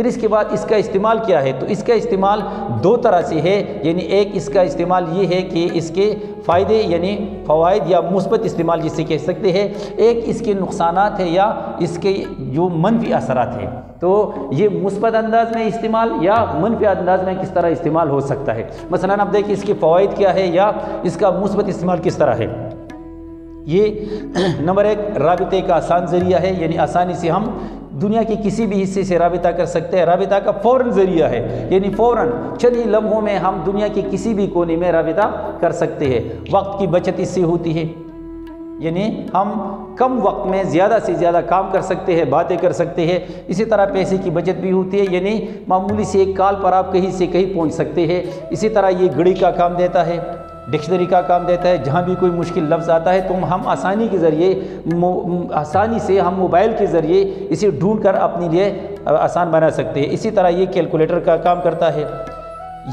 پھر اس کے بعد اس کا استعمال کیا ہے؟ تو اس کا استعمال دو طرح سے ہے، یعنی ایک اس کا استعمال یہ ہے کہ اس کے فائدے یعنی فوائد یا مثبت استعمال جسے کہہ سکتے ہیں، ایک اس کے نقصانات ہیں یا اس کے جو منفی اثرات ہیں۔ تو یہ مثبت انداز میں استعمال یا منفی انداز میں کس طرح استعمال ہو سکتا ہے۔ مثلا اب دیکھیں اس کے فوائد کیا ہے یا اس کا مثبت استعمال کس طرح ہے۔ یہ نمبر ایک، رابطے کا آسان ذریعہ ہے، یعنی آسانی سے ہم دنیا کے کسی بھی حصے سے رابطہ کر سکتے ہیں۔ رابطہ کا فوراً ذریعہ ہے، یعنی فوراً چند ہی لمحوں میں ہم دنیا کے کسی بھی کونے میں رابطہ کر سکتے ہیں۔ وقت کی بچت اس سے ہوتی ہے، یعنی ہم کم وقت میں زیادہ سے زیادہ کام کر سکتے ہیں، باتیں کر سکتے ہیں۔ اسی طرح پیسے کی بچت بھی ہوتی ہے، یعنی معمولی سے ایک کال پر آپ کہیں سے کہیں پہنچ سکتے ہیں۔ اسی طرح یہ گھڑی کا کام دیتا ہے، ڈکشنری کا کام دیتا ہے، جہاں بھی کوئی مشکل لفظ آتا ہے تو ہم آسانی کے ذریعے آسانی سے ہم موبائل کے ذریعے اسے ڈھونڈ کر اپنے لیے آسان بنا سکتے ہیں۔ اسی طرح یہ کیلکولیٹر کا کام کرتا ہے۔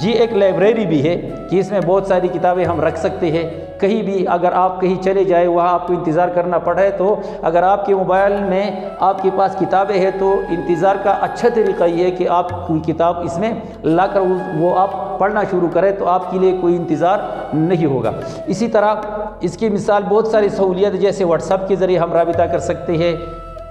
یہ ایک لائبریری بھی ہے کہ اس میں بہت ساری کتابیں ہم رکھ سکتے ہیں۔ کہیں بھی اگر آپ کہیں چلے جائیں، وہاں آپ کو انتظار کرنا پڑے تو اگر آپ کے موبائل میں آپ کے پاس کتابیں ہیں تو انتظار کا اچھا طریقہ یہ ہے کہ آپ کوئی کتاب اس میں لا کر وہ آپ پڑھنا شروع کریں تو آپ کے لیے کوئی انتظار نہیں ہوگا۔ اسی طرح اس کی مثال بہت ساری سہولیات جیسے واٹس ایپ کے ذریعے ہم رابطہ کر سکتے ہیں،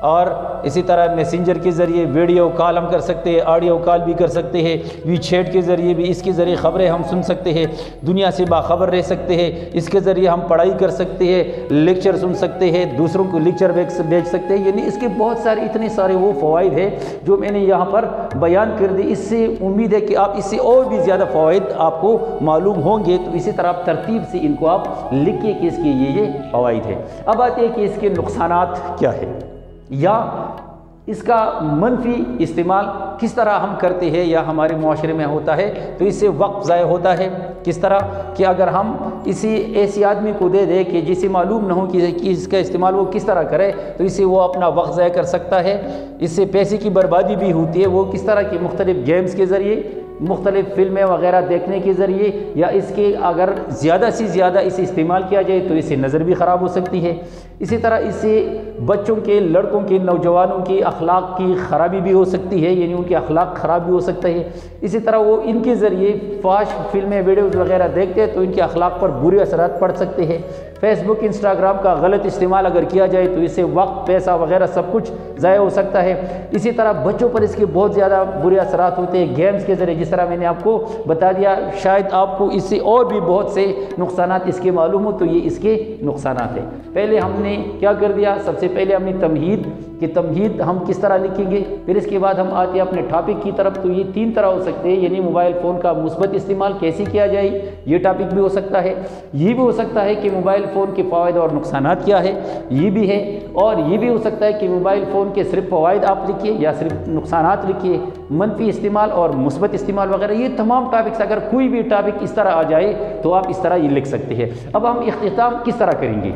اور اسی طرح میسنجر کے ذریعے ویڈیو کال ہم کر سکتے ہیں، آڈیو کال بھی کر سکتے ہیں، وی چیٹ کے ذریعے بھی اس کے ذریعے خبریں ہم سن سکتے ہیں، دنیا سے باخبر رہ سکتے ہیں۔ اس کے ذریعے ہم پڑھائی کر سکتے ہیں، لیکچر سن سکتے ہیں، دوسروں کو لیکچر بھیج سکتے ہیں۔ یعنی اس کے بہت سارے اتنے سارے وہ فوائد ہیں جو میں نے یہاں پر بیان کر دی۔ اس سے امید ہے کہ آپ اس سے اور بھی زیادہ فوائد آپ کو معلوم ہوں گے، تو اسی طرح ترتیب سے ان کو آپ لکھیے کہ اس کے یہ فوائد ہیں۔ اب آتے ہیں کہ اس کے نقصانات کیا ہے یا اس کا منفی استعمال کس طرح ہم کرتے ہیں یا ہمارے معاشرے میں ہوتا ہے۔ تو اس سے وقت ضائع ہوتا ہے۔ کس طرح کہ اگر ہم کسی ایسی آدمی کو دے دیں کہ جسے معلوم نہ ہو کہ اس کا استعمال وہ کس طرح کرے، تو اس سے وہ اپنا وقت ضائع کر سکتا ہے۔ اس سے پیسے کی بربادی بھی ہوتی ہے۔ وہ کس طرح کے مختلف گیمز کے ذریعے، مختلف فلمیں وغیرہ دیکھنے کے ذریعے، یا اس کے اگر زیادہ سے زیادہ اسے استعمال کیا جائے تو اس سے نظر بھی خراب ہو سکتی ہے۔ اسی طرح اس سے بچوں کے، لڑکوں کے، نوجوانوں کی اخلاق کی خرابی بھی ہو سکتی ہے، یعنی ان کے اخلاق خراب بھی ہو سکتا ہے۔ اسی طرح وہ ان کے ذریعے فحش فلمیں، ویڈیوز وغیرہ دیکھتے ہیں تو ان کے اخلاق پر برے اثرات پڑ سکتے ہیں۔ فیس بک، انسٹاگرام کا غلط استعمال اگر کیا جائے تو اس سے وقت، پیسہ وغیرہ سب کچھ ضائع ہو سکتا ہے۔ اسی طرح بچوں پر اس کے بہت زیادہ برے اثرات ہوتے ہیں گیمز کے ذریعے، جس طرح میں نے آپ کو بتا دیا۔ شاید آپ کو اس سے اور بھی بہت سے نقصانات اس کے معلوم ہو، تو یہ اس کے نقصانات ہیں۔ پہلے ہم نے کیا کر دیا؟ سب سے پہلے ہم نے تمہید کہ تمہید ہم کس طرح لکھیں گے، پھر اس کے بعد ہم آتے ہیں اپنے ٹاپک کی طرف۔ تو یہ تین طرح ہو سکتے ہیں، یعنی موبائل فون کا مثبت استعمال کیسے کیا جائے، یہ ٹاپک بھی ہو سکتا ہے۔ یہ بھی ہو سکتا ہے کہ موبائل فون کے فوائد اور نقصانات کیا ہے، یہ بھی ہے۔ اور یہ بھی ہو سکتا ہے کہ موبائل فون کے صرف فوائد آپ لکھیے یا صرف نقصانات لکھیے، منفی استعمال اور مثبت استعمال وغیرہ۔ یہ تمام ٹاپکس اگر کوئی بھی ٹاپک اس طرح آ جائے تو آپ اس طرح یہ لکھ سکتے ہیں۔ اب ہم اختتام کس طرح کریں گے؟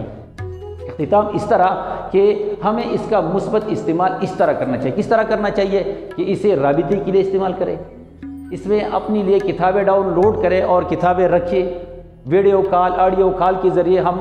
اختتام اس طرح کہ ہمیں اس کا مثبت استعمال اس طرح کرنا چاہیے۔ کس طرح کرنا چاہیے کہ اسے رابطے کے لیے استعمال کریں، اس میں اپنے لیے کتابیں ڈاؤن لوڈ کریں اور کتابیں رکھیں۔ ویڈیو کال، آڈیو کال کے ذریعے ہم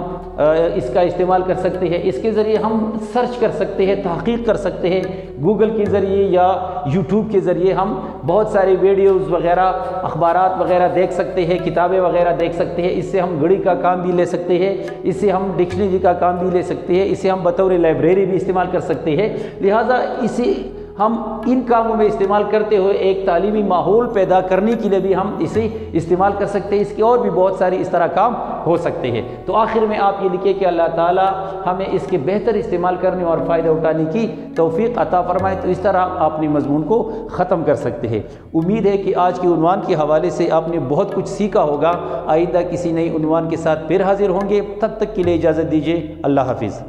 اس کا استعمال کر سکتے ہیں۔ اس کے ذریعے ہم سرچ کر سکتے ہیں، تحقیق کر سکتے ہیں۔ گوگل کے ذریعے یا یوٹیوب کے ذریعے ہم بہت سارے ویڈیوز وغیرہ، اخبارات وغیرہ دیکھ سکتے ہیں، کتابیں وغیرہ دیکھ سکتے ہیں۔ اس سے ہم گھڑی کا کام بھی لے سکتے ہیں، اس سے ہم ڈکشنری کا کام بھی لے سکتے ہیں، اسے ہم بطور لائبریری بھی استعمال کر سکتے ہیں۔ لہٰذا اسے ہم ان کاموں میں استعمال کرتے ہوئے ایک تعلیمی ماحول پیدا کرنے کے لیے بھی ہم اسے استعمال کر سکتے ہیں۔ اس کے اور بھی بہت سارے اس طرح کام ہو سکتے ہیں۔ تو آخر میں آپ یہ لکھیں کہ اللہ تعالیٰ ہمیں اس کے بہتر استعمال کرنے اور فائدہ اٹھانے کی توفیق عطا فرمائے۔ تو اس طرح آپ اپنے مضمون کو ختم کر سکتے ہیں۔ امید ہے کہ آج کے عنوان کے حوالے سے آپ نے بہت کچھ سیکھا ہوگا۔ آئندہ کسی نئی عنوان کے ساتھ پھر حاضر ہوں گے، تب تک کے لیے اجازت دیجیے۔ اللہ حافظ۔